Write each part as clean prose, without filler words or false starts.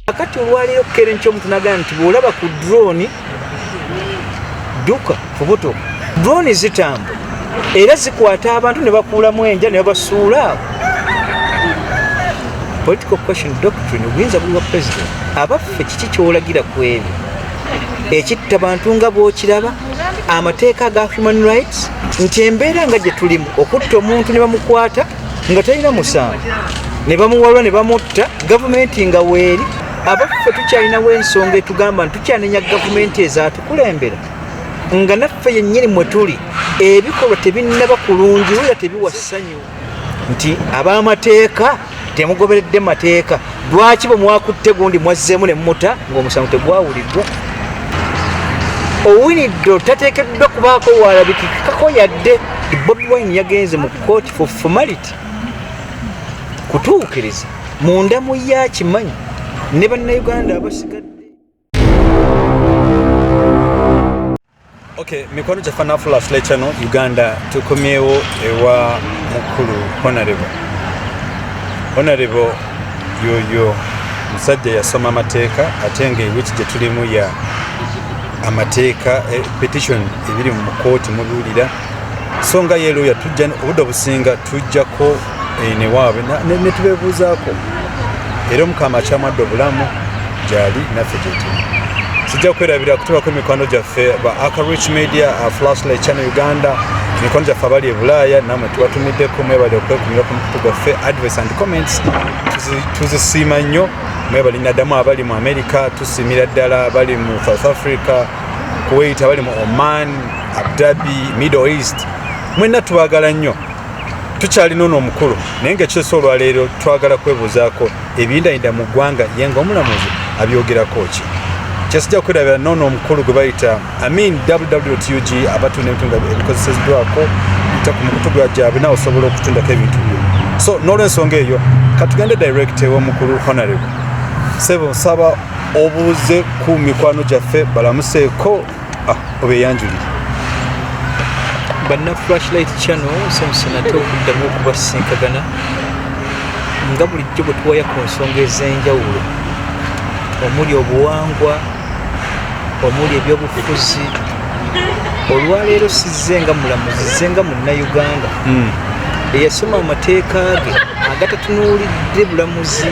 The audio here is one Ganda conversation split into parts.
Akati olwaleero kere nkyo omuntu nagamba nti bw'olaba ku drone duka fubuto drone zitambula era zikwata abantu ne bakuulamu enja ne babasuula awo. Political question doctrine obuyinza buli bwa president abaffe kiki kyolagira ku ebyo ekitta abantu nga bw'okiraba amateeka ga human rights nti embeera nga gye tulimu okutta omuntu ne bamukwata nga talina musango ne bamuwalwa ne bamutta gavumenti nga weeri. Abaffe tukyalinawo ensonga etugamba nti tukyanenya gavumenti ezaatukulembera nga naffe yennyini mwe tuli ebikolwa tebinnaba kulungi era tebiwa ssanyu nti ab'amateeka temugoberedde mateeka. Lwaki bwe mwakutte gundi mwazzeemu ne mmuta ng'omusango tegwawuliddwa? Owinidde tateekeddwa kubaako waalabikikako yadde. Bobi Wine yagenze mu kkooti for formality kutuukiriza munda mu yakimanyi ne bannayuganda abasigadde. Okay, mikono gyaffe na Flashlight Channel Uganda tukomyewo ewa mukulu Honorable yoyo musajja yasoma amateeka ate nga ewiki gye tulimu ya amateeka petition ebiri mu kooti mubuulira Nsonga yeero yatujja obudde obusinga tujjako ne waabwe ne tubeebuuzaako era omukama akyamadde obulamu gyali naffe gyetuli. Sijja kwerabira kutubako emikono gyaffe ba ARKRICH Media, Flashlight Channel Uganda, emikono gyaffe abali e Bulaaya namwe tubatumiddeko mwebali okwekumira ku mukutu gwaffe. Advice and comments tuzisiima nnyo, mwebali naddamu abali mu America, tusiimira ddala abali mu South Africa, Kuwait, abali mu Oman, Abu Dhabi, Middle East, mwenna tubaagala nnyo. Tukyalina ono omukulu naye ng'ekyeso olwaleero twagala kwebuuzaako ebiyindayinda mu ggwanga ye ng'omulamuzi abyogerako ki. Kyesijja kwerabira n'ono omukulu gwe bayita www.ug abatunda ebintu nga ebikozeseddwako bita ku mukutu gwa gyabwe nawe osobola okutundako ebintu byo. So n'olw'ensonga eyo katugende direct ew'omukulu Honorable Sebo nsaba obuuze ku mikwano gyaffe balamuseeko obeeyanjulire. Banna Flashlight Channel nsonga okuddamu okubasinkagana nga bulijjo bwe tuwaya ku nsonga ez'enjawulo omuli obuwangwa omuli ebyobufuzi. Olwaleero sizzenga mulamuzi zzenga munnayuganda eyasoma amateeka ge agatatunuulidde bulamuzi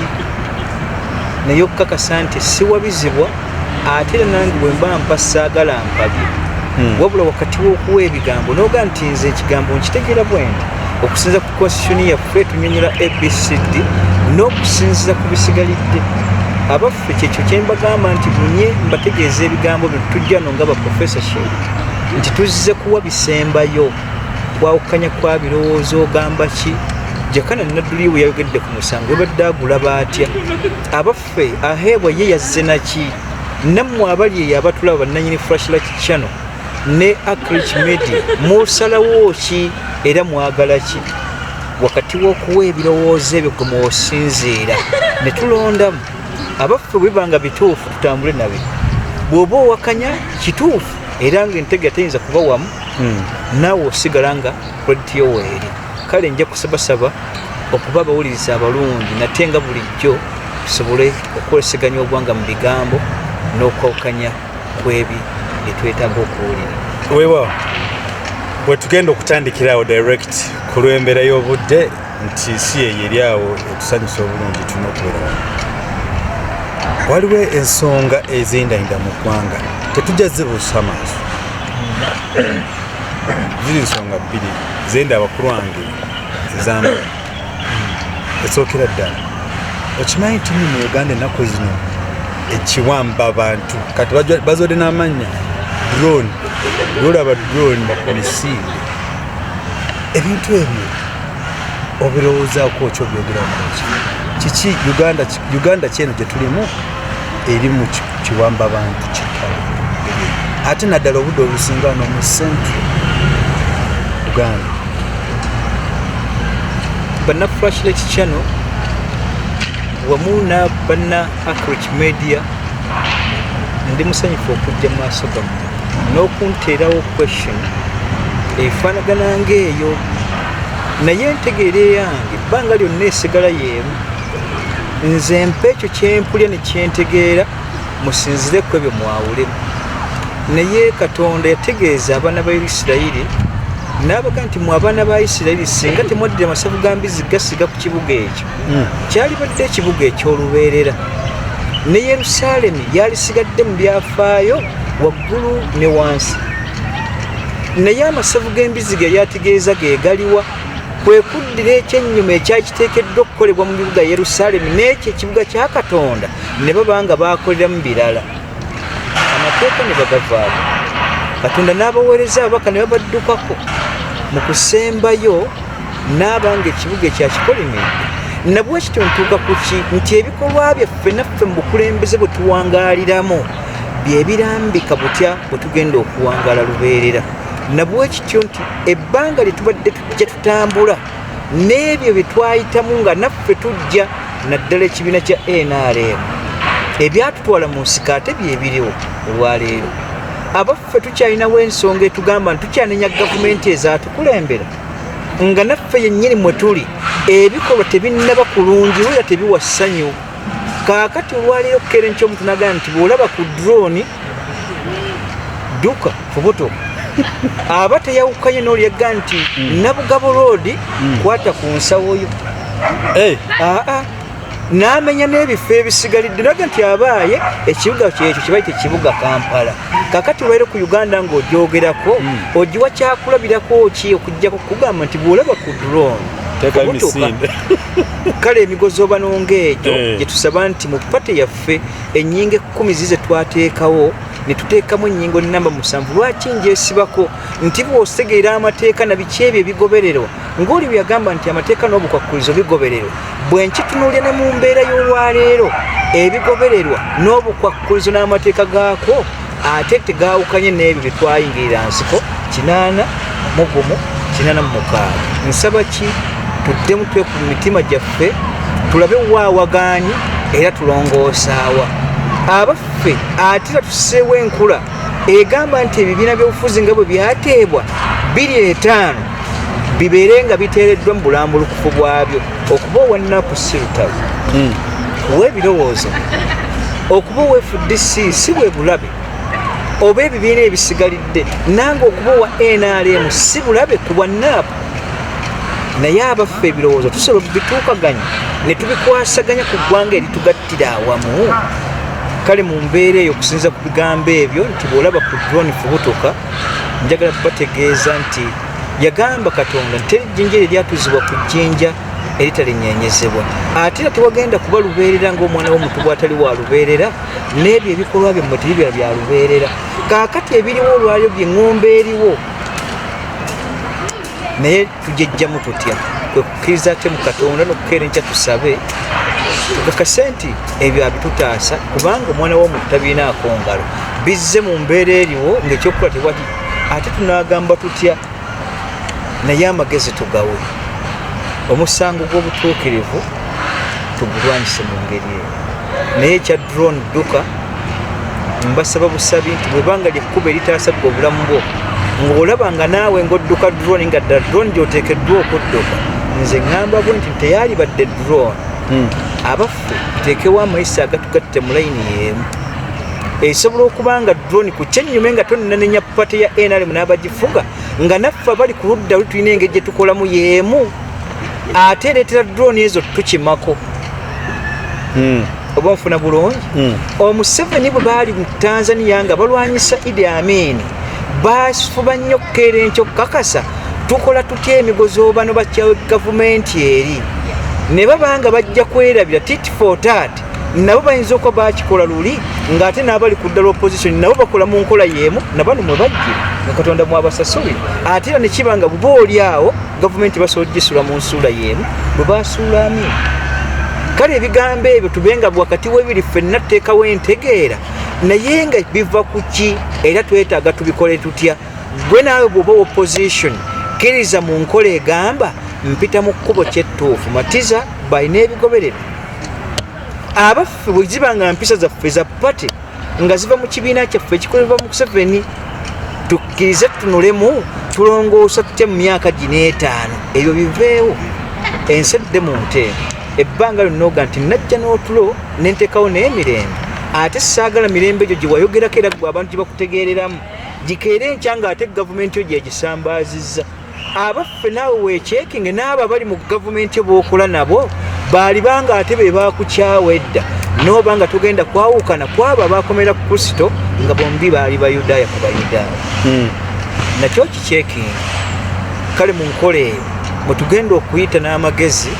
naye okukakasa nti siwabizibwa ate era nange bwe mba mpa saagala mpabye. Wabula wakati w'okuwa ebigambo n'oga nti nze ekigambo nkitegeera bwe nti okusinza ku constitution yaffe tunyonyola ABCD n'okusinziza ku bisigalidde. Abaffe kyekyo kye mbagamba nti munye mbategeeza ebigambo bino tujja no nga baprofessorship nti tuzze kuwa bisembayo kwawukanya kwa birowoozo ogamba ki. Jakana Nadduli we yayogedde ku musango webadde agulaba atya? Abaffe aheebwa ye yazze naki? Nammwe abali eyo abatulaba bannanyini Flashlight Channel ne ARKRICH Media musalawo ki era mwagala ki wakati w'okuwa ebirowoozo ebyo gwe mwosinziira ne tulondamu. Abaffe bwebanga bituufu tutambule nabyo. Bw'oba owakanya kituufu era ng'entege teyinza kuba wamu naawe osigala nga credit yo weeri. Kale nja kusabasaba okuba abawuliriza abalungi nate nga bulijjo tusobole okweseganya obwanga mu bigambo n'okwawukanya kw'ebi bye twetaaga okuwulira. Weewaawo bwe tugenda okutandikirawo direct ku lw'embeera y'obudde nti si eyo eri awo etusanyusa obulungi tulina okubeerawo. Waliwo ensonga ez'endayinda mu ggwanga tetujja zibuusa maaso. Ziri nsonga bbiri zenda abakulu wange ezamba esookera ddala. Okimanyi nti mu Uganda ennaku zino ekiwamba abantu kati bazodde n'amannya drone. Lwolaba drone misiile ebintu ebyo obirowoozaako ki obyogerako ki? Kiki Uganda kyeno gye tulimu eri mu kiwamba abantu kitala ate naddala obudde obusinga wano mu central Uganda. Banna Flashlight Channel wamu na banna ARKRICH Media ndi musanyufu okujja mu maaso gammwe n'okunteerawo question efaanagana ng'eyo naye entegeera eyange ebbanga lyonna esigala yeemu nze mpa ekyo kyempulya ne kyentegeera musinzireku ebyo mwawulemu. Naye Katonda yategeeza abaana ba Isirayiri n'abaga nti mu abaana ba Isirayiri singa temwaddira amasavu ga mbizi gasiga ku kibuga ekyo kyali badde ekibuga eky'olubeerera, ne Yerusaalemi yalisigadde mu byafaayo waggulu ne wansi. Naye amasavu g'embizi ge yategeeza ge galiwa kwe kuddira ekyennyuma ekyakiteekeddwa okukolebwa mu bibuga Yerusaalemi n'ekyo ekibuga kya Katonda ne baba nga baakoleramu birala. Amateeka ne bagavaako. Katonda n'abaweereza ababaka ne babaddukako mu kusembayo n'abanga ekibuga ekyakikolimidde. Nabwe kityo ntuuka ku ki nti ebikolwa byaffe naffe mu bukulembeze bwe tuwangaaliramu bye birambika butya bwe tugenda okuwangaala lubeerera. Nabwe kityo nti ebbanga lye tubadde tujja tutambula n'ebyo bye twayitamu nga naffe tujja naddala ekibiina kya NRM ebyatutwala mu nsiko ate bye biriwo olwaleero. Abaffe tukyalinawo ensonga etugamba nti tukyanenya gavumenti ezaatukulembera nga naffe yennyini mwe tuli ebikolwa tebinnaba kulungiwo era tebiwa ssanyu. Kaakati olwaleero kukeera enkya omuntu nagamba nti bw'olaba ku drone dduka fubutuka aba teyawukanye n'olyaga nti Nabugabo Road kwata ku nsawoyo n'amenya n'ebifo ebisigalidde naga nti abaaye ekibuga kyekyo kibayita ekibuga Kampala. Kakati olwaire ku Uganda ng'ogyogerako ogiwa kyakulabirako ki okuggyako kugamba nti bw'olaba ku drone kale emigozi oba nongeegyo gye tusaba nti mu pate yaffe ennyingo 10 zize twateekawo ne tuteekamu ennyingo nnamba 7. Lwaki ngyesibako nti bw'osegeera amateeka na biki ebyo ebigobererwa ng'oli byagamba nti amateeka n'obukwakkulizo bigobererwa bwe nkitunuulya ne mu mbeera y'olwaleero ebigobererwa n'obukwakkulizo n'amateeka gaako ate tegaawukanye n'ebyo bye twayingirira nsiko 81 86. Nsaba ki tuddemu twekuba mu mitima gyaffe tulabe waawagaanyi era tulongoosaawa. Abaffe ate tuseewo enkula egamba nti ebibiina by'obufuzi nga bwe byateebwa 25 bibeere nga biteereddwa mu bulambulukufu bwabyo okuba owa NAP si lutalo w'ebirowoozo okuba owa FDC si bwe bulabe oba ebibiina ebisigalidde nange okuba owa NRM si bulabe ku bwa NAP. Naye abaffe ebirowoozo tusobola bituukaganya ne tubikwasaganya ku ggwanga eritugattira awamu. Kale mu mbeera eyo okusinza ku bigambo ebyo nti bw'olaba ku drone fubutuka njagala bategeeza nti yagamba Katonda nti ejjinja eryatuzibwa ku jjinja eritalinyeenyezebwa ate era tewagenda kuba lubeerera ng'omwana w'omuntu bw'atali wa lubeerera n'ebyo ebikolwa byammwe tebibira bya lubeerera. Kaakati ebiriwo olwalyo by'eŋŋombe eriwo naye tujejjamu tutya kwe kukkiriza ate mu Katonda n'okukeera enkya tusabe tukakase nti ebyo abitutaasa kubanga omwana w'omuntu tabiinaako ngalo bizze mu mbeera eriwo ng'ekyokukola tewali ate tunaagamba tutya. Naye amagezi tugawe omusango gw'obutuukirivu tugulwanyise mu ngeri eyo. Naye ekya drone dduka mbasaba busabi nti bwebanga lyekkuba eritaasagga obulamu bwo ng'olaba nga naawe ng'odduka drone nga ddala drone gy'oteekeddwa okudduka nze ŋŋamba bwe nti teyali badde drone abaffe tuteekewo amayisa agatugatte mu layini y'emu esobola okuba nga drone ku kyennyume nga tonnanenya pate ya NRM n'abagifuga nga naffe abali ku ludda luli tulina engeri gye tukolamu y'emu ate ereetera drone ezo tukimako. Oba nfuna bulungi Museveni bwe baali mu Tanzania nga balwanyisa Idi Amin bafuba nnyo okukeera enkya okukakasa tukola tutya emigozi obano bakyawe gavumenti eri ne babanga bajja kwerabira tit for tat nabo bayinza okuba bakikola luli ng'ate n'abali ku ddala opposition nabo bakola mu nkola y'emu nabano mwe bajjira nga Katonda mwabasasuli ate era ne kiba nga buba oli awo gavumenti basobola gisula mu nsuula y'emu bwe basuula Amin. Kale ebigambo ebyo tubenga wakati w'ebiri ffenna tuteekawo entegeera naye nga biva ku ki era twetaaga tubikole tutya. Gwe naawe bw'oba opposition kkiriza mu nkola egamba mpita mu kkubo kyettuufu matiza balina ebigoberero. Abaffe bwe ziba nga mpisa zaffe za pate nga ziva mu kibiina kyaffe ekikolebwa mu Museveni tukkirize tunulemu tulongoosa tutya mu myaka gino 5 ebyo biveewo ensi edde mu nte ebbanga lyonna nti najja n'otulo nentekawo n'emirembe ate saagala mirembe egyo gye wayogerako era gwe abantu gye bakutegeereramu gikeera enkya ng'ate gavumenti yo gyegisambaazizza abaffe naawe weekyekinge n'abo abali mu gavumenti yo b'okola nabo baalibanga ate be baakukyawa edda n'oba nga tugenda kwawukana kwabo abaakomera ku Kristo nga bombi baali Bayudaaya ku Bayudaaya nakyo kikyekinga kale mu nkola eyo bwe tugenda okuyita n'amagezi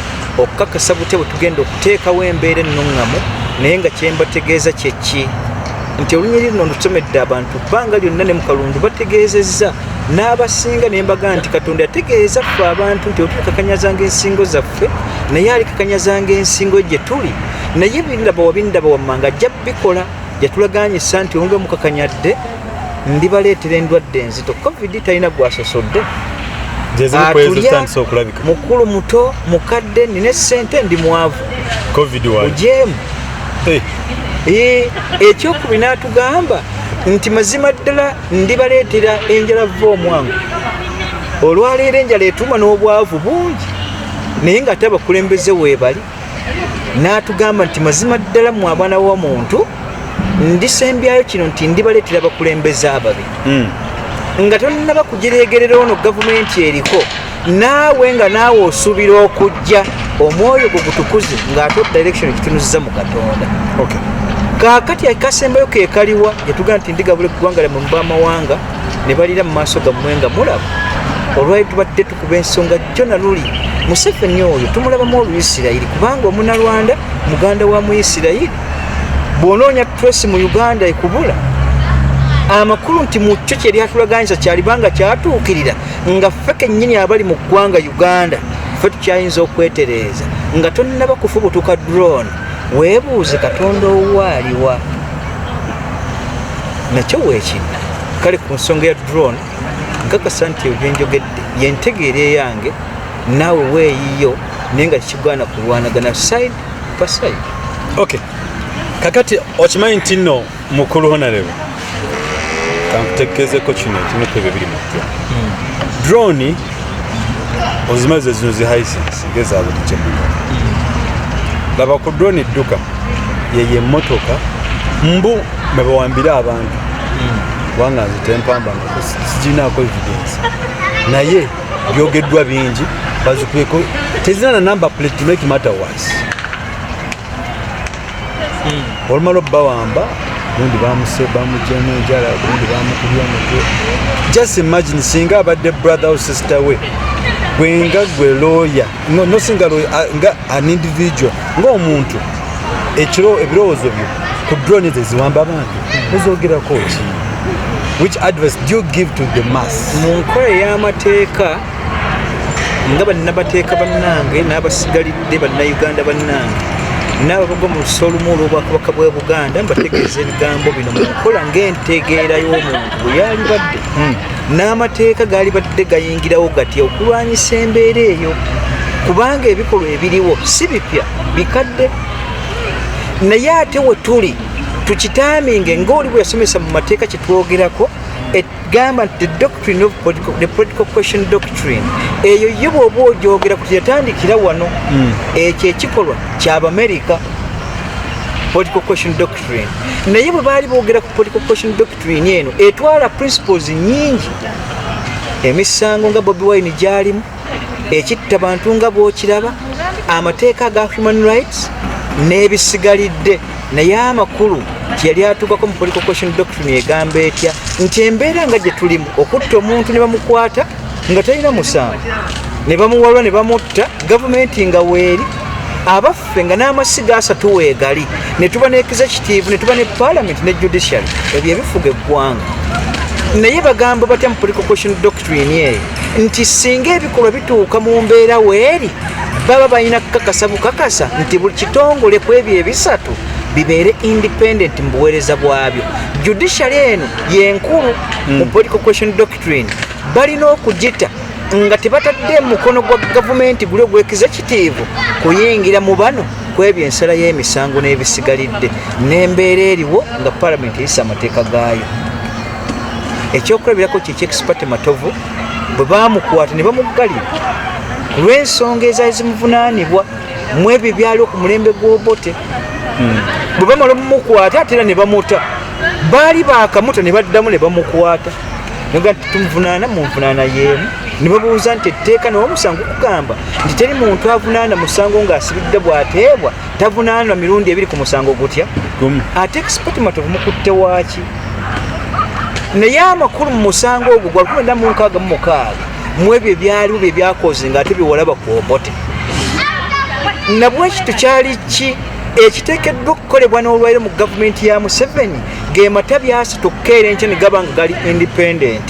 okukakasa bute bwe tugenda okuteekawo embeera ennuŋŋamu naye nga kyembategeeza kyeki nti olunyiri luno lusomedde abantu bbanga lyonna ne mu kalundu bategeezezza n'abasinga ne mbaga nti Katonda yategeeza ffe abantu nti otulikakanyazanga ensingo zaffe naye alikakanyazanga ensingo gye tuli naye bindaba wabindaba wammanga ajja bikola yatulaganyisa nti onge mukakanyadde ndibaleetera endwadde enzito covid talina gwasosodde mukulu muto mukadde nina essente ndi mwavu ujeemu ekyokubiri n'atugamba nti mazima ddala ndibaleetera enjala va omwangu olwaleero enjala etuma n'obwavu bungi naye ng'ate abakulembeze weebali n'atugamba nti mazima ddala mu abaana w'omuntu ndisembyayo kino nti ndibaleetera abakulembeze ababi nga tonnaba kugireegerera ono gavumenti eriko naawe nga naawe osuubira okujja omwoyo gwe gutukuze ng'ate direction ekitunuziza mu Katonda kaakati akasembayo keekaliwa yatugamba nti ndigabula eggwanga lyammwe mu baamawanga ne balira mu maaso gammwe nga mulaba olwali tubadde tukuba ensonga jjo na luli Museveni oyo tumulabamu Oluyisirayiri kubanga omunnalwanda muganda wa Muyisirayiri bw'onoonya trace mu Uganda ekubula amakulu nti mu kyo kye lyatulaganyisa kyalibanga kyatuukirira nga ffe kennyini abali mu ggwanga Uganda ffe tukyayinza okwetereeza nga tonnaba kufubutuka drone weebuuze Katonda owaaliwa nakyo weekina kale ku nsonga ya drone nkakasa nti ebyo byenjogedde yentegeera eyange naawe weeyiyo naye nga kikigwana kulwanagana side pa side kakati okimanyi nti nno mukulu honorable kankutegeezeko kino ekimu ku ebyo biri mu drone ozimaze zino zi hisense ngezaazo tukyembuga laba ku drone edduka yeye emmotoka mbu mebawambire abantu kubanga nzitempamba nga siginaako evidence naye byogeddwa bingi bazikubeko tezina na number plate to make matter worse olumala obbawamba gundi bamujemu enjala gundi bamukubya omutwe just imagine singa abadde brother or sister we gwenga gwe lawyer no singa nga an individual ng'omuntu ekiro ebirowoozo byo ku drone eziwamba abantu ozogerako ki which advice do you give to the mass mu nkola y'amateeka nga bannabateeka bannange n'abasigalidde bannayuganda bannange n'ababagwa mu luso olumu olw'obwakabaka bwa Buganda mbategeeza ebigambo bino mu nkola ng'entegeera y'omuntu bwe yali badde n'amateeka gaali badde gayingirawo gatya okulwanyisa embeera eyo kubanga ebikolwa ebiriwo si bipya bikadde naye ate we tuli tukitaaminge ng'oli bwe yasomesa mu mateeka kye twogerako egamba nti the political question doctrine eyo ye bw'oba ogyogera kuti yatandikira wano ekyo ekikolwa ky'Abamerika political question doctrine naye bwe baali boogera ku political question doctrine eno etwala principles nyingi emisango nga Bobi Wine gyalimu ekitta bantu nga bw'okiraba amateeka ga human rights n'ebisigalidde naye amakulu kyeyali atuukako mu political question doctrine egamba etya nti embeera nga gye tulimu okutta omuntu ne bamukwata nga talina musango ne bamuwalwa ne bamutta gavumenti nga weeri abaffe nga n'amasiga asatu weegali ne tuba ne executive ne tuba ne parliament ne judiciary ebyo ebifuga eggwanga naye bagamba batya mu political question doctrine eyo nti singa ebikolwa bituuka mu mbeera weeri baba balina kukakasa bukakasa nti buli kitongole ku ebyo ebisatu bibeere independent mu buweereza bwabyo judiciary eno yenkulu mu political question doctrine balina okugita nga tebatadde mukono gwa gavumenti guli ogwa executive kuyingira mu bano ku ebyo ensala y'emisango n'ebisigalidde n'embeera eriwo nga parliament eyisa amateeka gaayo ekyokulabirako kyekyexpert matovu bwe baamukwata ne bamuggalira ku lw'ensonga ezaali zimuvunaanibwa mwebyo byaliwo ku mulembe gw'obote bwe bamala mumukwata ate era ne bamuta baali bakamuta ne baddamu ne bamukwata noga nti tumuvunaana munvunaana yeemu ne babuuza nti etteeka n'omusango kugamba nti teri muntu avunaana musango ng'asibidde bw'ateebwa tavunaanwa mirundi ebiri ku musango gutya ate expertmat mukutte waaki naye amakulu mu musango ogwo gwa 1966 mu ebyo ebyaliwo bye byakoze ng'ate biwalaba ku obote nabwekitu kyali ki ekiteekeddwa okukolebwa n'olwaire mu gavumenti ya Museveni ge matabi asatu okukeera enkya ne gaba nga gali independent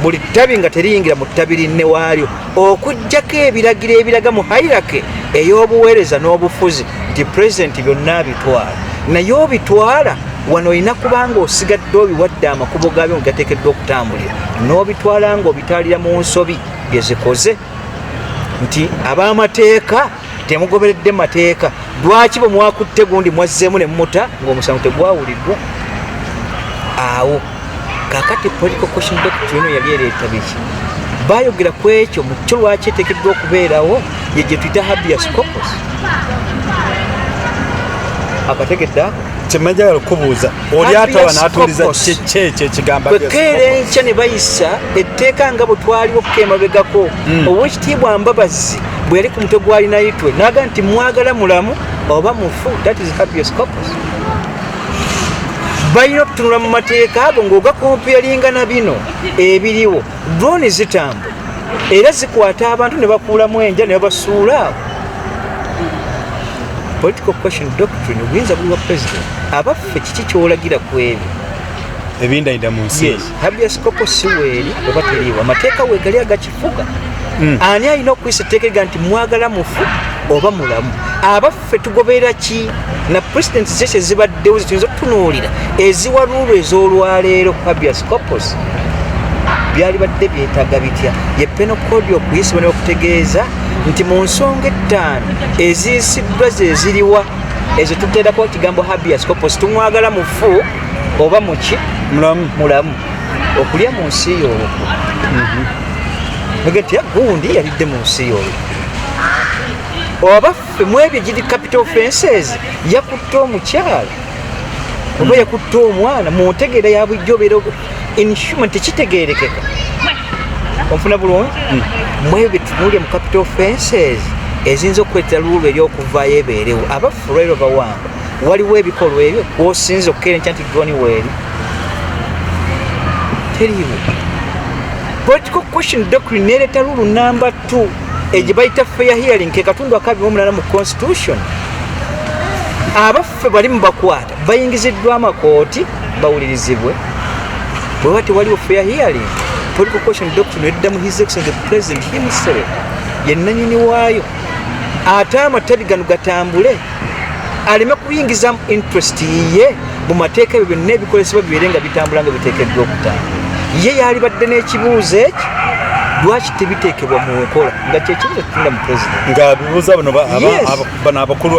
buli ttabi nga teriyingira mu ttabi linne waalyo okuggyako ebiragiro ebiraga mu hairake ey'obuweereza n'obufuzi nti pulezidenti byonna abitwala naye obitwala wano olina kubanga osigadde obiwadde amakubo gaabyo nga gateekeddwa okutambulira n'obitwala nga obitwalira mu nsobi bye zikoze nti ab'amateeka temugoberedde mateeka lwaki bwe mwakutte gundi mwazzeemu ne mumuta ng'omusango tegwawuliddwa awo kakati political question doctrine yali ereeta biki bayogera ku ekyo mu kyo lwaki eteekeddwa okubeerawo ye gye tuyita habeas corpus akategedde ako kyemajagala okubuuza oli atawa n'atuuliza kyekyo ekigamba bwekeera enkya ne bayisa etteeka nga bwe twaliwo okukeemabegako owekitiibwa Mbabazi bwe yali ku mutwe gwalinayitwe naga nti mwagala mulamu oba mufu that is habeas corpus balina okutunula mu mateeka ago ng'ogakompeyalinga na bino ebiriwo drone zitambula era zikwata abantu ne bakuulamu enja ne babasuula awo political question doctrine obuyinza buli bwa president abaffe kiki kyolagira ku ebyo ebindayinda mu nsi habeas corpus si weeri oba teriiwo amateeka weegali agakifuga ani alina okuyisa etteeka eriga nti mwagala mufu oba mulamu abaffe tugoberera ki na president zese zibaddewo zituyinza okutunuulira eziwaluulu ez'olwaleero ku habeas corpus byali badde byetaaga bitya ye penal code okuyisibwa ne okutegeeza nti mu nsonga 5 eziyisiddwa ze ziriwa ezo tuteerako kigambo habeas corpus tumwagala mufu oba muki mulamu okulya mu nsi y'olukwo nti gundi yalidde mu nsi y'olukwo obaffe mu ebyo giri capital offenses yakutte omukyala oba yakutte omwana mu ntegeera ya bulijjo obeera inhuman tekitegeerekeka onfuna bulungi mu ebyo tunuulya mu capital offenses eziyinza okukwetera luulu eryokuvaayo ebeerewo abaffe olwairo bawanga waliwo ebikolwa ebyo kwosinza okukeera enkya nti droni weeri teriiwo political question doctrine nereeta luulu number 2 egye bayita fair hearing ke katundu akabimu mu constitution abaffe bali mu bakwata bayingiziddwa amakooti bawulirizibwe bweba tewaliwo fair hearing political question doctrine edda mu his excellence the president himself yennanyini waayo ate amatabi gano gatambule aleme kuyingizamu interest ye mu mateeka ebyo byonna ebikolesebwa bibeere nga bitambula nga biteekeddwa okutambula ye yalibadde n'ekibuuzo ekyo lwaki tebiteekebwa mu nkola nga kyekibuuzo kitunda mu president nga bibuuza bano abakulu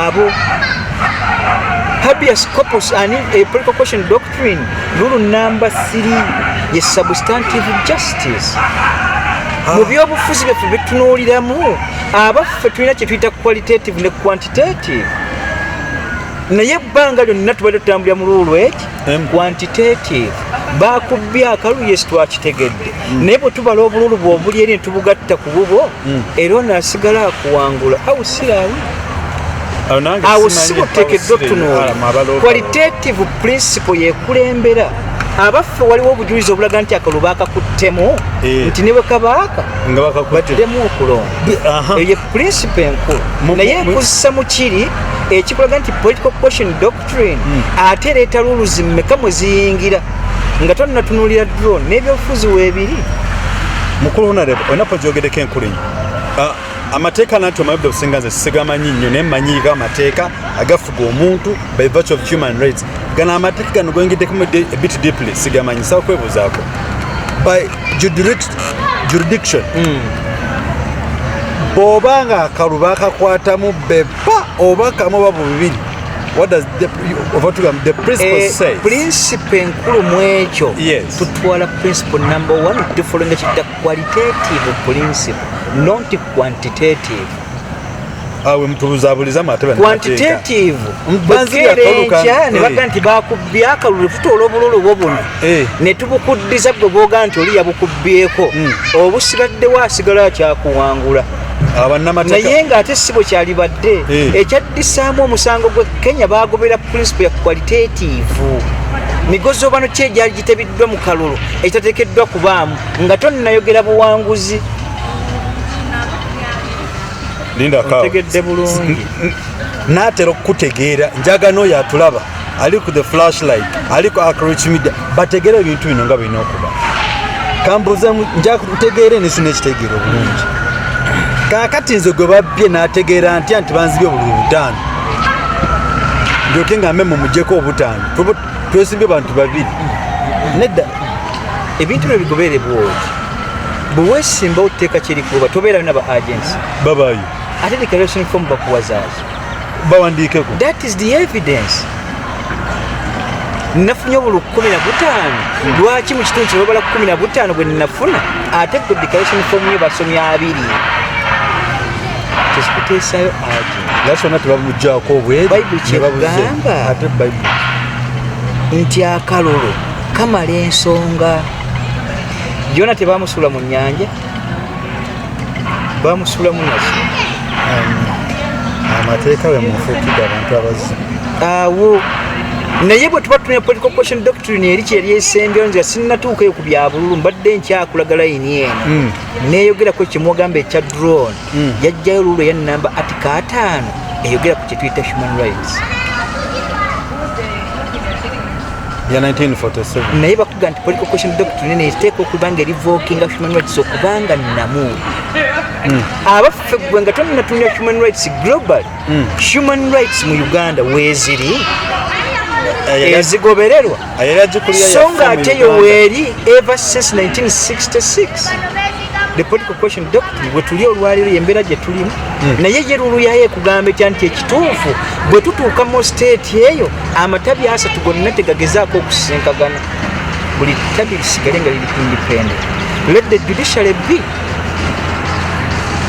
abo habeas corpus ani political question doctrine rule number 3 ye substantive justice mu byobufuzi byaffe byetunuuliramu abaffe tulina kye tuyita qualitative ne quantitative naye ebbanga lyonna tubadde tutambulira mu luulu eki quantitative bakubbya akalulu yesi twakitegedde naye bwe tubala obululu bwobuli eri netubugatta ku bubwo era onaasigala akuwangula awusirawo awo si buteekeddwa okutunuula qualitative principle yekulembera abaffe waliwo obujulizi obulaga nti akalulu baakakuttemu nti ne bwe kabaaka baddemu okulonda eyo principle enkulu naye ekuzisa mu kiri ekikulaga nti political question doctrine ate ereeta luulu zimmeka mwe ziyingira nga tonnatunuulira drone n'ebyobufuzi weebiri mukulu onapo gyogereko enkulu nnyo amateeka nanti omayobda obusinga nze sigamanyi nnyo naye mmanyiiga amateeka agafuga omuntu by virtue of human rights gano amateeka gano goyingiddeko a bit deeply sigamanyi sawa kwebuuzaako by jurisdiction bw'oba nga akalu baakakwatamu beppa oba kamu oba bubiri what does the principle say? Principle enkulu mu ekyo tutwala principle number 1 tufulenga kitta qualitative principle not quantitative. Awe mtubuzabuliza matebe na quantitative mbazira ne baga nti bakubye akalulu futola obululu bwobuno ne tubukuddiza bwe boga nti oli yabukubbyeko obusibadde wasigala kyakuwangula naye nga ate sibo kyali badde ekyaddisaamu omusango gwe Kenya bagobera principle ya qualitative. Migozo bano kye gyali gitebiddwa mu kalulu ekitateekeddwa kubaamu nga tonnayogera buwanguzi. Linda kao tegedde bulungi natero kutegeera njaga no yatulaba ali ku the flashlight ali ku ARKRICH media bategeera ebintu bino nga bino okuba kambuza nja kutegeera ne sine kitegeero bulungi kakati nze gwe babbye nategeera nti banzibye buli butano ndoke nga memo mujeko obutano twesimbye bantu babiri nedda ebintu bino bigobere bwoki bwewesimba oteeka kirikuba tobeera naba agents babayo ate declaration form bakuwazaazo bawandiikeko. That is the evidence. Nafunye obulu 15 lwaki mu kitundu kye babala 15 bwe nafuna ate ku declaration form ye basomya abiri tekikuteesayo aje lasona tebamujjaako obwedi Bible kyebagamba ate Bible nti akalulu kamala ensonga Jona tebamusula mu nnyanja bamusula mu nasi amateeka we mufuukidde abantu abazi awo naye bwe tuba tulina political question doctrine eri kyeri esembyeyo nzira sinnatuukayo ku bya bululu mbadde nkyakulaga layini eno neeyogerako kyemwogamba ekya drone yajjayo lulu eyannamba article 5 eyogera ku kyetuyita human rights ya 1947 naye bakuga nti political question doctrine neteeka okuba nga erivokinga human rights okubanga namu abaffe gwe nga tonnatunira human rights global human rights mu Uganda weeziri ezigobererwa so nga ate yo weeri ever since 1966 the political question doctrine bwe tuli olwaliro yembeera gye tulimu naye ye lulu yayo ekugamba etya nti ekituufu bwe tutuuka mu state eyo amatabi asatu gonna tegagezaako okusinkagana buli tabi lisigale nga liri independent. Let the judiciary be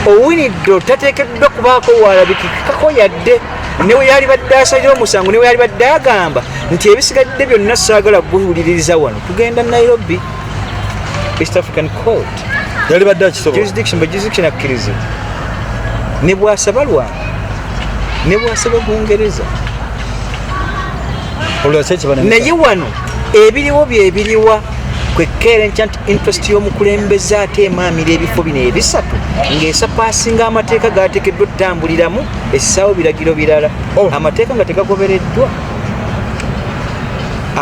owiniddo tateekeddwa kubaako walabikikako yadde newe yali badde asalira omusango newe yali badde agamba nti ebisigadde byonna saagala guwuliririza wano tugenda Nairobi East African Court yali badde akisobola jurisdiction akkiriza ne bwasaba lwa ne bwasaba Bungereza naye wano ebiriwo byebiriwa kwekkeera enkya nti interest y'omukulembeze ateemaamira ebifo bino ebisatu ng'esapaasinga amateeka gaateekeddwa ottambuliramu essaawo biragiro birala amateeka nga tegagobereddwa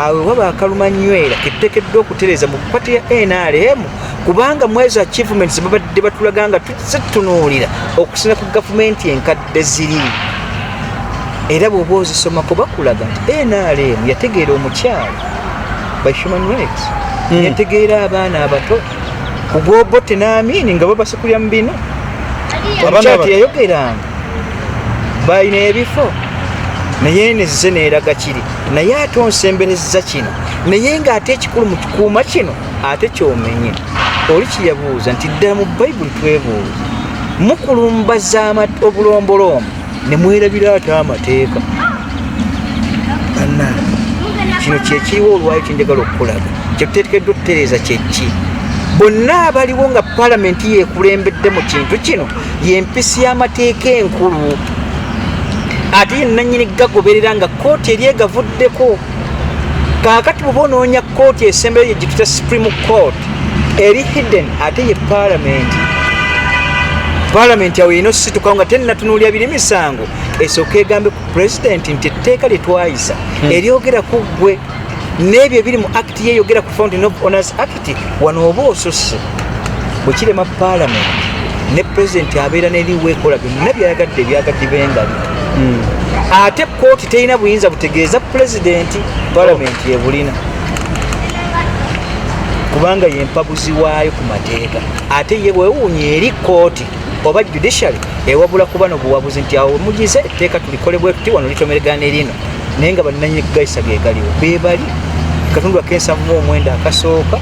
awe waba akalumanywera ketuteekeddwa okutereeza mu pati ya NRM kubanga mwezi achievements babadde batulaga nga tutunuulira okusina ku gavumenti enkadde ziri era bw'oba ozisomako bakulaga nti NRM yategeera omukyalo by human rights yategeera abaana abato kugobote n'amiini nga babasekulya mu bino omukyalo teyayogeranga balina ebifo naye nezize neeraga kiri naye ate onsembereza kino naye ng'ate ekikulu mu kikuuma kino ate kyomenye oli kiyabuuza nti ddala mu Bayibuli twebuuza mukulumbaza obulombolombo ne mwerabira ate amateeka kino kyekiriwo olwayo kyenjagala okukulaga kyetuteekeddwa okutereeza kyeki bonna abaliwo nga paalamenti yeekulembedde mu kintu kino yempisi y'amateeka enkulu ate ye nannyini gagoberera nga kooti eri egavuddeko kaakati bw'oba onoonya kooti esembeyo ye gituta Supreme Court eri hidden ate ye paalamenti awo erina ositukawo nga tennatunuulya biri misango esooka egambe ku pulezidenti nti etteeka lye twayisa eryogera ku ggwe n'ebyo ebiri mu act yeyogera ku Fountain of Honours Act wano oba osusse bwe kirema paalamenti ne pulezidenti abeera n'eriweekola byonna byayagadde ebyagadde bengali ate kooti terina buyinza butegeeza pulezidenti paalamenti yebulina kubanga yempabuzi waayo ku mateeka ate ye bwewuunya eri kooti oba judiciary ewabula kuba n'obuwabuzi nti awo mugize etteeka tulikole bwe tuti wano litomeregana erino naye nga bannannyini kugayisa geegaliwo beebali katundu akensamu omwenda akasooka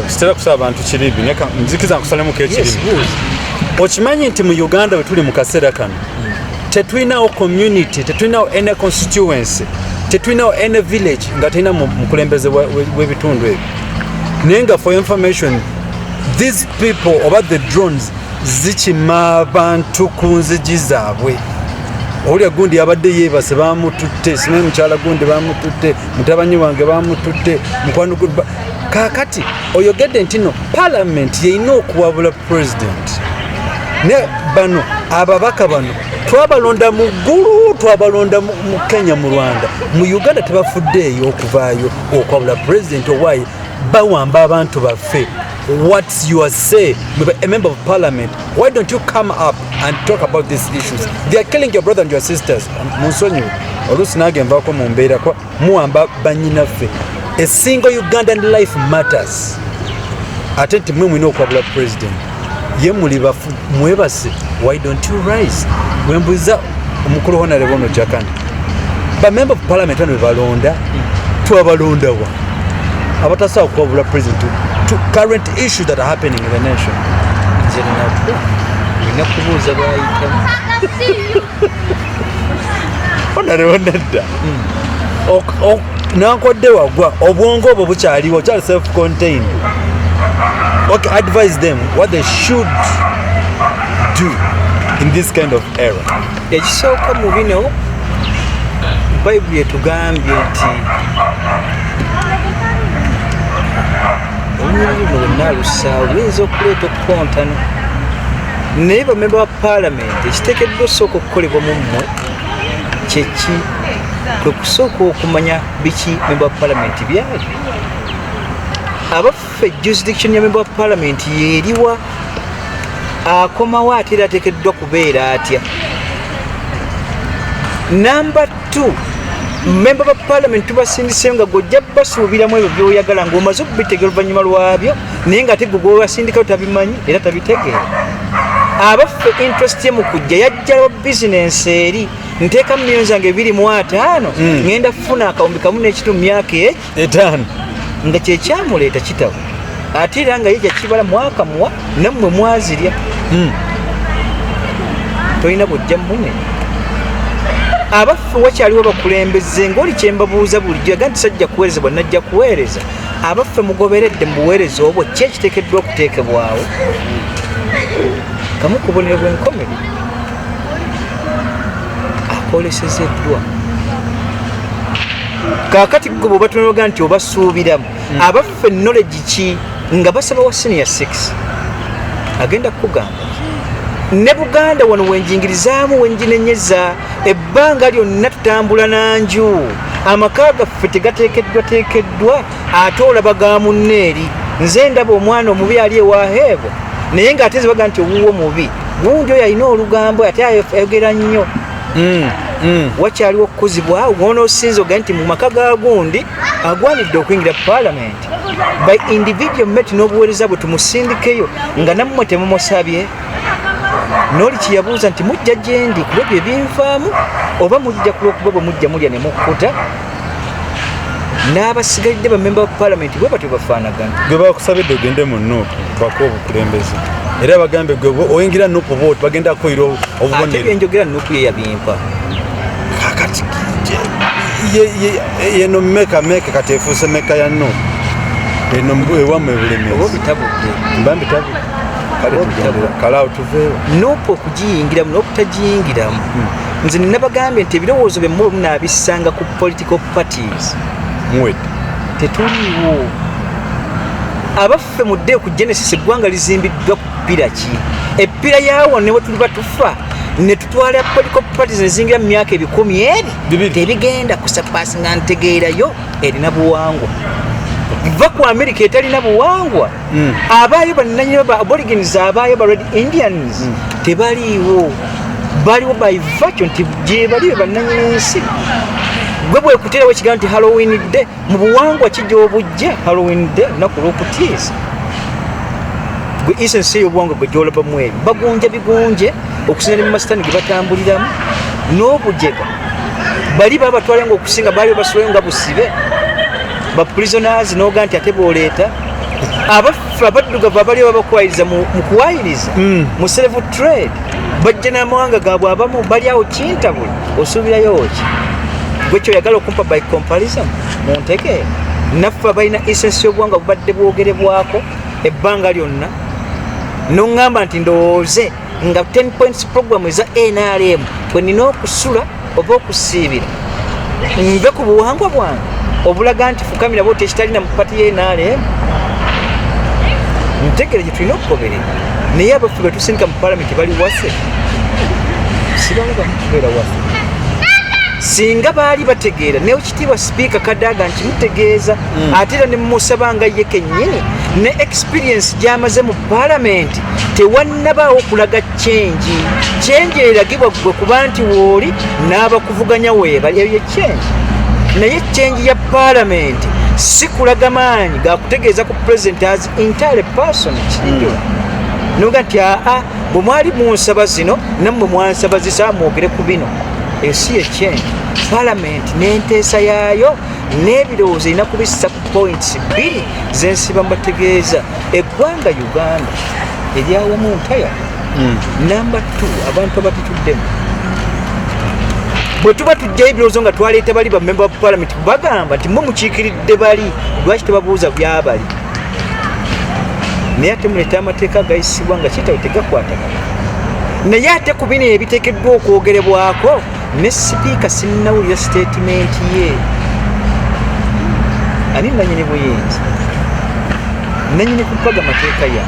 sitera kusaba abantu kiribi nzikiza nkusalemuko ekiribi okimanyi nti mu Uganda bwe tuli mu kaseera kano tetulinawo community, tetulinawo any constituency, tetulinawo any village nga tulina mukulembeze w'ebitundu ebyo. Naye nga for information, these people oba the drones zikima abantu ku nzigi zaabwe. Olya gundi yabadde yeebase bamututte, simanyi mukyala gundi bamututte, mutabanyi wange bamututte, mukwano kaakati oyogedde nti no parliament yeyina okuwabula president. Ne bano ababaka bano twabalonda mu ggulu, twabalonda mu Kenya, mu Rwanda, mu Uganda tebafuddeeyo okuvaayo okwabula president owaayi bawamba abantu baffe. What's your say? A member of parliament, why don't you come up and talk about these issues? They are killing your brother and your sisters. Munsonyi oluusi nange nvaako mu mbeera kwa muwamba bannyinaffe. A single Ugandan life matters. Ate nti mwe mwina okwabula president. Ye muli bafu mwebase. Why don't you rise? Mwembuza omukulu honorable ono Jakana. Ba member of parliament bano balonda twabalonda wa. Abatasa okwabula president to current issues that are happening in the nation. Ninakubuuza bayitamu. Honorable nedda. Nankodde wagwa obwongo obwo bukyaliwo, kyali self-contained. Okay, advise them what they should do in this kind of era. Ekisooka mu bino Bayibuli etugambye nti olunyiriri lwonna lusaawo luyinza okuleeta okukontana. Naye bamemba ba paalamenti ekiteekeddwa osooka okukolebwa mu mmwe kyeki kwe kusooka okumanya biki memba wa paalamenti byali. Abaffe jurisdiction ya memba wa paalamenti yeeriwa, akomawo ate era ateekeddwa kubeera atya. Number 2, memba ba paalamenti tubasindiseyo nga gojja basuubiramu ebyo byoyagala ng'omaze okubitegeera oluvannyuma lwabyo, naye nga ate gwe gwebasindikayo tabimanyi era tabitegeera. Abaffe interest ye mu kujja yajjalawo bizinensi eri nteeka millions zange 25 ngenda kufuna akawumbi kamu n'ekitu mu myaka 5 nga kyekyamuleeta kitabu ate era nga ye jakibala mwaka muwa nammwe mwazirya. Tolina bujja mune. Abaffe wakyaliwo bakulembeze ng'oli kyembabuuza bulijjo yaga nti sajja kuweerezebwa najja kuweereza. Abaffe mugoberedde mu buweereza obwo ki ekiteekeddwa okuteekebwawo? Kamu ku bubonero bw'enkomere akolesezeddwa. Kaakati gwe bwe batunoga nti obasuubiramu abaffe knowledge ki nga basaba wa senior 6 agenda kugamba ne Buganda wano wenjingirizaamu wenjinenyeza ebbanga lyonna tutambula nanju amaka gaffe tegateekeddwa ate olaba ga munneeri. Nze ndaba omwana omubi ali ewaheebwa naye ng'ate zibaga nti owuwo mubi gundi oyo alina olugambo ate ayogera nnyo. Wakyaliwo okukuzibwa wonoosinza oga nti mu maka ga gundi agwanidde okuyingira paalamenti by individual met n'obuweereza bwe tumusindikeyo nga nammwe temumusabye. N'oli kyeyabuuza nti mujja gye ndi ku lwebyo ebinvaamu oba mujja ku lw'okuba bwe mujja mulya ne mukkuta. N'abasigalidde bamemba ba paalamenti bwe batyo bafaanagana. Gwe bakusabidde ogende mu nuupu twako obukulembeze era bagambe gwe oyingira nuupu booti bagenda kukoyira obubonero. Ate byenjogera nuupu ye yabimpa. Kakati yeno meka kati efuuse meka ya nuupu eno ewamu ebulemezi. Oba bitabudde. Mba bitabudde. Kalaawo tuveewo. Nuupu okugiyingiramu n'okutagiyingiramu. Nze ninabagambye nti ebirowoozo bye muba munaabissanga ku political parties. Mwedde. Tetuliiwo. Abaffe mudde ku Genesis eggwanga lizimbiddwa ku ppira ki? Eppira yaawo ne we tuli batufa ne tutwala political parties ne zingira mu myaka 10 tebigenda kusapaasi nga ntegeerayo erina buwangwa. Va ku America etalina buwangwa. Abaayo bannanyini ba aborigines abaayo ba Red Indians tebaliiwo. Baliwo by virtue nti gye bali bannanyini nsi. Gwe bwe kuterawo ekigambo nti Halloween day mu buwangwa kijja obujja Halloween day naku lwokutiisa. Gwe essence y'obuwangwa gwe gy'olaba mu ebyo bagunja bigunje okusinziira mu masitani ge batambuliramu n'obujega bali babatwala nga okusinga baali basulayo nga busibe ba prisoners n'oga nti ate booleeta abaffe abaddugavu abali abakwayiriza mu kuwayiriza mu slave trade bajja n'amawanga gaabwe abamu bali awo kintabula osuubirayo ki gwe kyoyagala okumpa by comparison muntegeera naffe abalina essence y'obuwanga bubadde bwogerebwako ebbanga lyonna noŋŋamba nti ndowooze nga 10 points program eza NRM bwe nina okusula oba okusiibira nve ku buwangwa bwange obulaga nti fukamira bwoti ekitalina mu pati y'NRM ntegere gye tulina okugoberera naye abaffe be tusindika mu palamenti bali waffe sibalaba kubeera waffe singa baali bategeera naye ekitiibwa sipiika Kadaga nti mutegeeza ate era ne mumusabanga ye kennyini ne experience gy'amaze mu palamenti tewannabaawo kulaga kyenji eragibwa gwe kuba nti wooli n'abakuvuganya weebali eyo ye kyenji naye kyenji ya palamenti si kulaga maanyi gakutegeeza ku president as entire person kijula noga nti aa bwe mwali munsaba zino nammwe mwansaba zisa mwogere ku bino eyo si ye kyenji palamenti n'enteesa yaayo n'ebirowoozo erina kubissa ku points 2 zensiba mbategeeza eggwanga Uganda eryawamu ntaya number 2 abantu abatituddemu bwe tuba tujjayo ebirowoozo nga twaleeta bali bamemba ba palamenti bagamba nti mwe mukiikiridde bali lwaki tebabuuza byabali naye ate muleeta amateeka agayisibwa nga kitawe tegakwatagana naye ate ku bino ebiteekeddwa okwogerebwako ne sipiika sinnawulira statement ye ani nanyini buyinza nanyini kupaga mateeka ya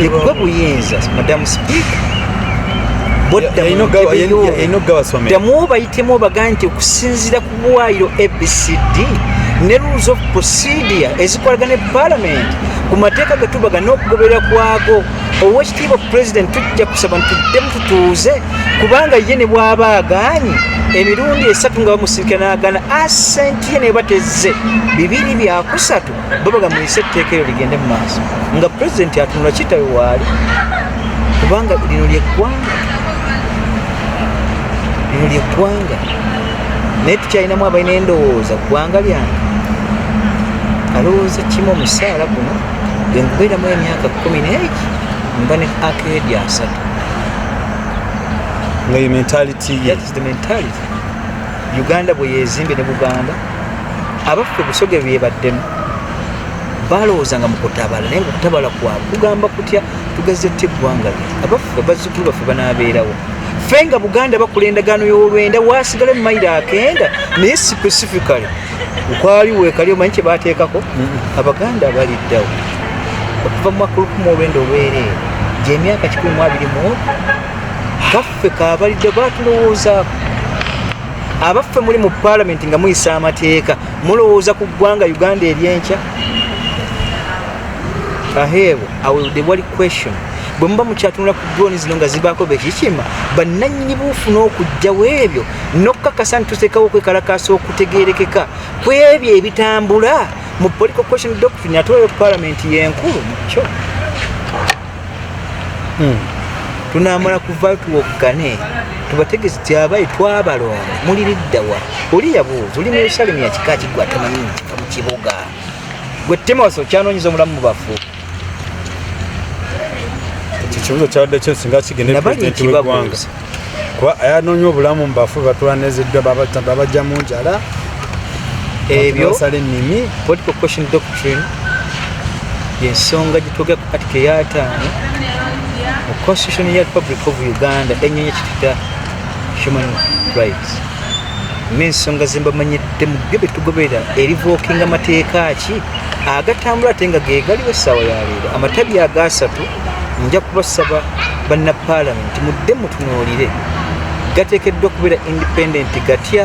gwe buyinza madamu sipiika damu bayitemu obaga nti okusinziira ku bwayiro ABCD ne rules of procedure ezikolagana ne parliament ku mateeka getubaga n'okugoberera kwago owekitiibwa president tujja kusaba ntuddemu tutuuze kubanga ye ne bw'aba agaanyi emirundi 3 nga bamusirika n'agaana asenti ye ne batezze 2 babaga muyise etteeka eryo ligende mu maaso nga president atunula kitawe waali kubanga lino lyeggwanga naye tukyalinamu abalina endowooza ggwanga lyange alowooza kimu omusaala guno gwe ngubeeramu emyaka 11 mba ne ARKRICH 3 nga ye mentality ye. That is the mentality. Uganda bwe yezimbe ne Buganda abaffe busoge byebaddemu balowoozanga mu kutabala naye okutabala kwabwe kugamba kutya tugazette eggwanga lye abaffe bazzukulu baffe banaabeerawo ffe nga Buganda bakola endagaano y'olwenda waasigala mu mayiro 9 naye specifically ukwali weekali omanyi kye baateekako abaganda abaliddawo okuva mu mwaka 1920 gy'emyaka 121 gaffe kaabalidde baatulowoozaako abaffe muli mu palamenti nga muyisa amateeka mulowooza ku ggwanga Uganda eryenkya aheewo awo the question bwe muba mukyatunula ku drone zino nga zibaako bekikima bannannyini buufu n'okugjawo ebyo n'okukakasa nti tuteekawo okwekalakaasa okutegeerekeka ku ebyo ebitambula mu political question doctrine atulayo palamenti y'enkulu mukyo tunaamala kuvaayo tuwoggane tubategeeza ti abayi twabalonda muliriddawa oli yabuuza oli mu Yerusalemu ya kika ki gwe atamanyi nti kiva mu kibuga gwe Temaso kyanoonyiza omulamu mu bafu ekibuzo kyabadde kyo singa kigende pulezidenti w'eggwanga kuba ayanoonya obulamu mu bafu batulanezeddwa babajja mu njala ebyo basala ennimi political question doctrine y'ensonga gye twogera ku article ya 5 mu constitution ya Republic of Uganda Ennyo kitita human rights n'ensonga ze mbamanyidde mu byo bye tugoberera erivokinga amateeka ki agatambula ate nga geegaliwo essaawa ya leero amatabi agasatu nja kubasaba banna palamenti mudde mutunuulire gateekeddwa kubeera independent gatya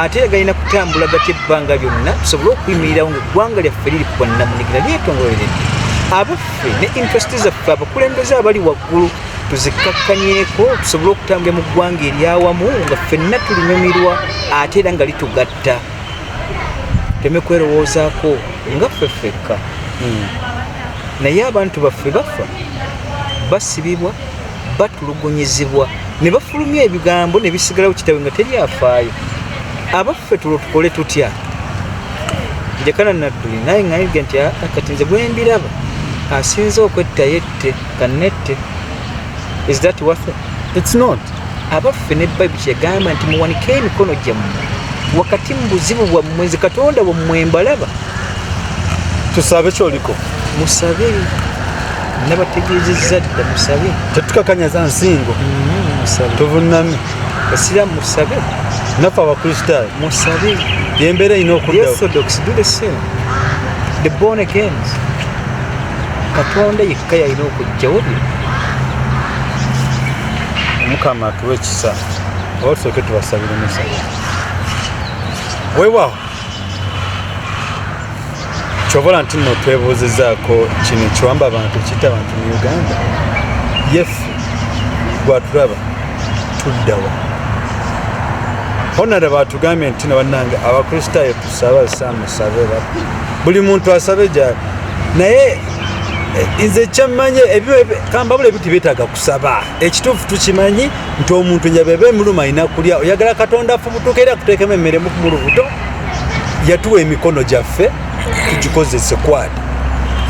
ate galina kutambula gatya ebbanga lyonna tusobole okuyimirirawo ng'eggwanga lyaffe liri ku bwannamunigina lyetongoleredde abaffe ne interest zaffe abakulembeze abali waggulu tuzikakkanyeeko tusobole okutambula mu ggwanga eryawamu nga ffenna tulinyumirwa ate era nga litugatta teme kwerowoozaako nga ffe ffekka naye abantu baffe bafa basibibwa batulugunyizibwa ne bafulumya ebigambo ne bisigalawo kitawe nga teryafaayo abaffe tulo tukole tutya Jakana Nadduli naye ng'ayigga nti kati nze bwe mbiraba asinze okwetta yette kanette. Is that worth it? It's not. Abaffe ne Bible kyegamba nti muwanike emikono gyammwe wakati mu buzibu bwammwe nze Katonda bwe mbalaba. Tusabe kyoliko. Musabe. Nabategeezezza dda musabe. Tetukakanyaza nsingo. Musabe. Tuvunname. Basiraamu musabe. Naffe Abakristaayo musabe. Yembeera erina okuddawo. The Orthodox do the same. The born agains. Katonda yekka yalina okujjawo bye. Mukama atuwe ekisa. Oba tusooke tubasabire musabe. Weewaawo. Kyobola nti nno twebuuzizaako kino kiwamba abantu kita abantu mu Uganda. Yeffe gwatulaba tuddawa. Honorable atugambye nti ne bannange Abakristaayo tusaba musabe buli muntu asabe gyali. Naye nze kyamanye kambabula ebintu byetaaga kusaba. Ekituufu tukimanyi nti omuntu njabe muluma alina kulya. Oyagala Katonda afubutuka era akuteekemu emmere mu lubuto. Yatuwa emikono gyaffe tugikozese kwadi.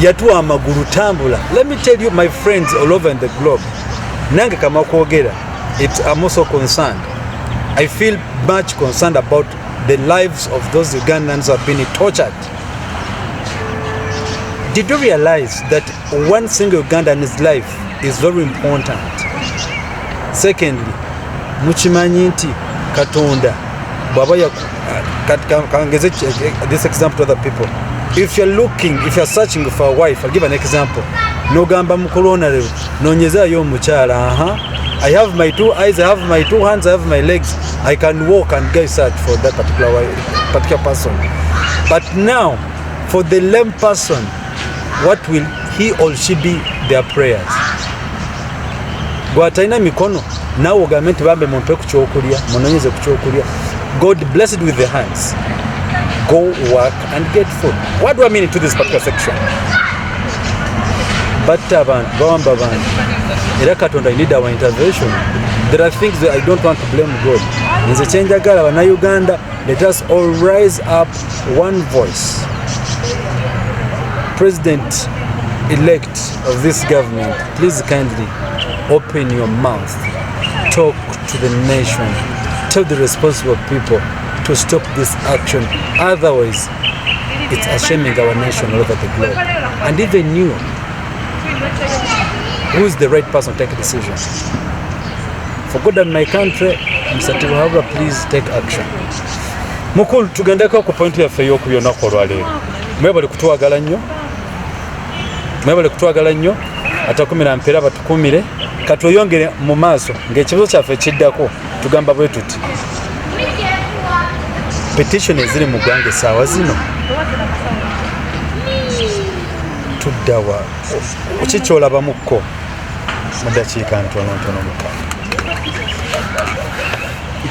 Yatuwa amagulu tambula. Let me tell you my friends all over the globe. Nange kama kwogera, I'm also concerned. I feel much concerned about the lives of those Ugandans who have been tortured. Did you realize that one single Ugandan's life is very important? Secondly, muchimanyi nti Katonda baba ya kangeze this example to other people. If you're searching for a wife, I'll give an example. No gamba mukolona lewe nonyeza yo muchala. I have my 2 eyes, I have my 2 hands, I have my legs. I can walk and go search for that particular person. But now, for the lame person, what will he or she be? Their prayers. Gwataina mikono na ogamenti bambe mumpe kuchokulya munonyeze kuchokulya. God blessed with the hands. Go work and get food. What do I mean into this particular section? But bawamba bantu era Katonda I need our intervention. There are things that I don't want to blame God. Nze kyenjagala bannayuganda, let us all rise up one voice. President-elect of this government, please kindly open your mouth. Talk to the nation. Tell the responsible people to stop this action. Otherwise, it's shaming our nation all over the globe. And even you, who is the right person to take a decision? For God and my country, Mr. Tibuhaga, please take action. Mukulu, tugendeko ku point yaffe y'okubyonako olwaleero. Mwebale kutwagala nnyo. Mwebale kutwagala nnyo. Atakumira mpeera batukumire. Katweyongere mu maaso ng'ekibuzo kyaffe kiddako tugamba bwe tuti. Petition eziri mu ggwanga essaawa zino tuddawa kikyolabamukko mu ddakiika ntono muka.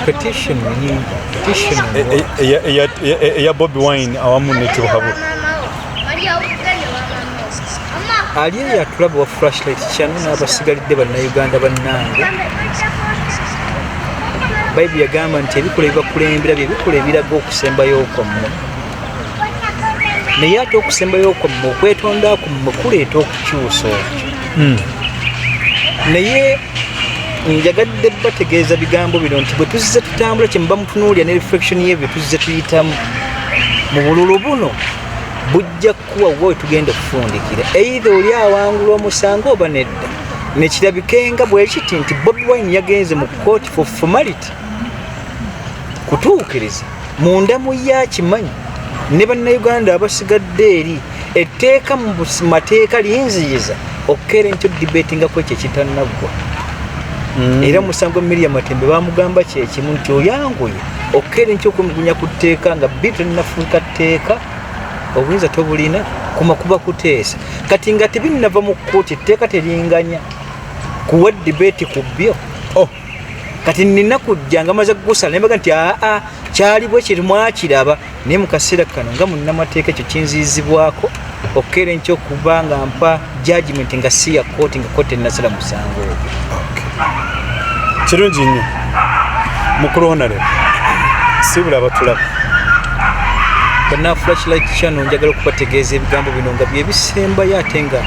Petition eya Bobi Wine awamu ne Tibuhaga. Ali yatulaba wa flashlight channel n'abasigalidde bannayuganda bannange. Bayibuli yagamba nti ebikola ebibakulembera bye bikola ebiraga okusembayo okwammwe. Naye ate okusembayo okwammwe okwetonda kwammwe kuleeta okukyusa okyo. Naye njagadde bategeeza bigambo bino nti bwe tuzze tutambula kye muba mutunuulira ne reflection y'ebyo tuzze tuyitamu mu bululu buno bujja kuwa we tugenda okufundikira. Either oli awangula omusango oba nedda. Nekirabikenga bwe kiti nti Bobi Wine yagenze mu court for formality. Kutuukiriza munda mu yakimanyi ne bannayuganda abasigadde eri etteeka mu mateeka linziyiza okukera enkyo debatinga ku ekyo ekitannaggwa. Era musango Miriam Matembe bamugamba kyekimu nti oyanguye okukera enkyo okumugunya ku tteeka nga bitu nnafuuka tteeka obuyinza tobulina kumakuba kuteesa. Kati nga tebinnava mu kkooti etteeka teringanya kuwa debate ku byo. Kati nina kujja nga maze kugusala nembaga nti kyali bwe kiri mwakiraba naye mu kaseera kano nga munnamateeka ekyo kinzizibwako okukera enkyo okuba nga mpa judgment nga si ya kkooti nga kkooti ennasala musango ogwo. Kirungi nnyo mukulu honore sibula batulaba bana flashlight channel njagala okubategeeza ebigambo bino nga bye bisembayo ate nga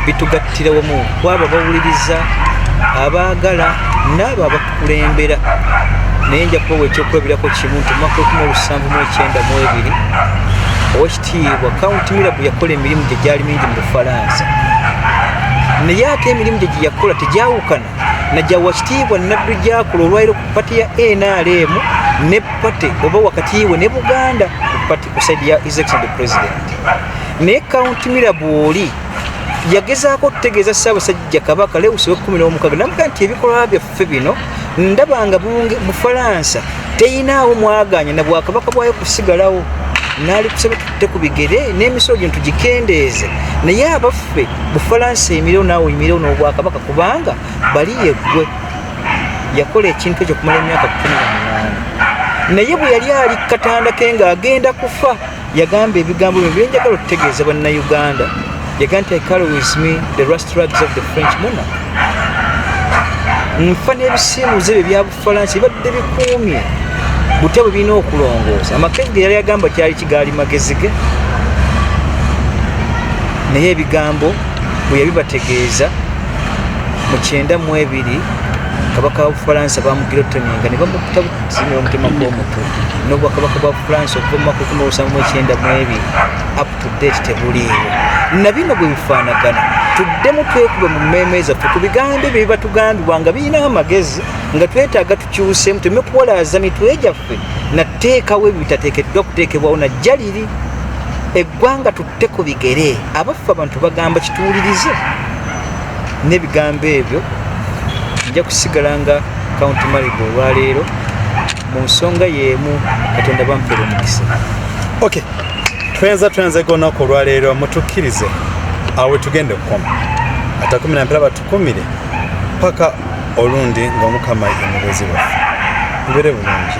bitugattira wamu kwaba bawuliriza abaagala n'abo abakulembera naye nja kubawa ekyokulabirako kimu nti mwaka 1792 owekitiibwa kaunti mirabu yakola emirimu gye gyali mingi mu Bufalansa naye ate emirimu gye yakola tegyawukana najja wakitiibwa Nadduli gyakola olwairo ku pati ya NRM ne pati oba wakati we ne Buganda ku pati ku side ya His Excellency the President naye kaunti mirabu oli yagezaako okutegeeza Ssaabasajja Kabaka Lewis we-16 namugaa nti ebikolwa byaffe bino ndabanga Bufalansa teyinaawo mwaganya na Bwakabaka bwayo kusigalawo naali kusaba tutte ku bigere n'emisolo gino tugikendeeze naye abaffe Bufalansa emiriro naawe emiriro n'Obwakabaka kubanga bali yeggwe yakola ekintu ekyo kumala emyaka 18 naye bwe yali ali katanda ke ng'agenda kufa yagamba ebigambo bino byenjagala okutegeeza bannayuganda yagamba nti I carry with me the last rags of the French monarch nfa n'ebisiimuuzo ebyo bya Bufalansa bibadde bikuumye butya bwe birina okulongoosa amakezi ge yali agamba kyali kigaali magezi ge naye ebigambo bwe yabibategeeza mu 92 kabaka wa Bufalansa bamugirotoninga ne bamutta butimira omutima gw'omutwe n'Obwakabaka bwa Bufalansa okuva mu mwaka 1992 up to date tebuliiwo na bino bwe bifaanagana tuddemu twekuba mu mmeeme zaffe ku bigambo ebyo bibatugambibwa nga birina amagezi nga twetaaga tukyuseemu temekuwalaaza mitwe gyaffe nateekawo ebyo bitateekeddwa kuteekebwawo najja liri eggwanga tutte ku bigere abaffe abantu bagamba kituwulirize n'ebigambo ebyo nja kusigala nga kaunti marigo olwaleero mu nsonga y'emu Katonda bampera omukisa. Okay, twenza gonako olwaleero mutukkirize awe tugende okukoma ate 12 batukumire paka olundi ng'omukama emubeezi waffe mubere bulungi.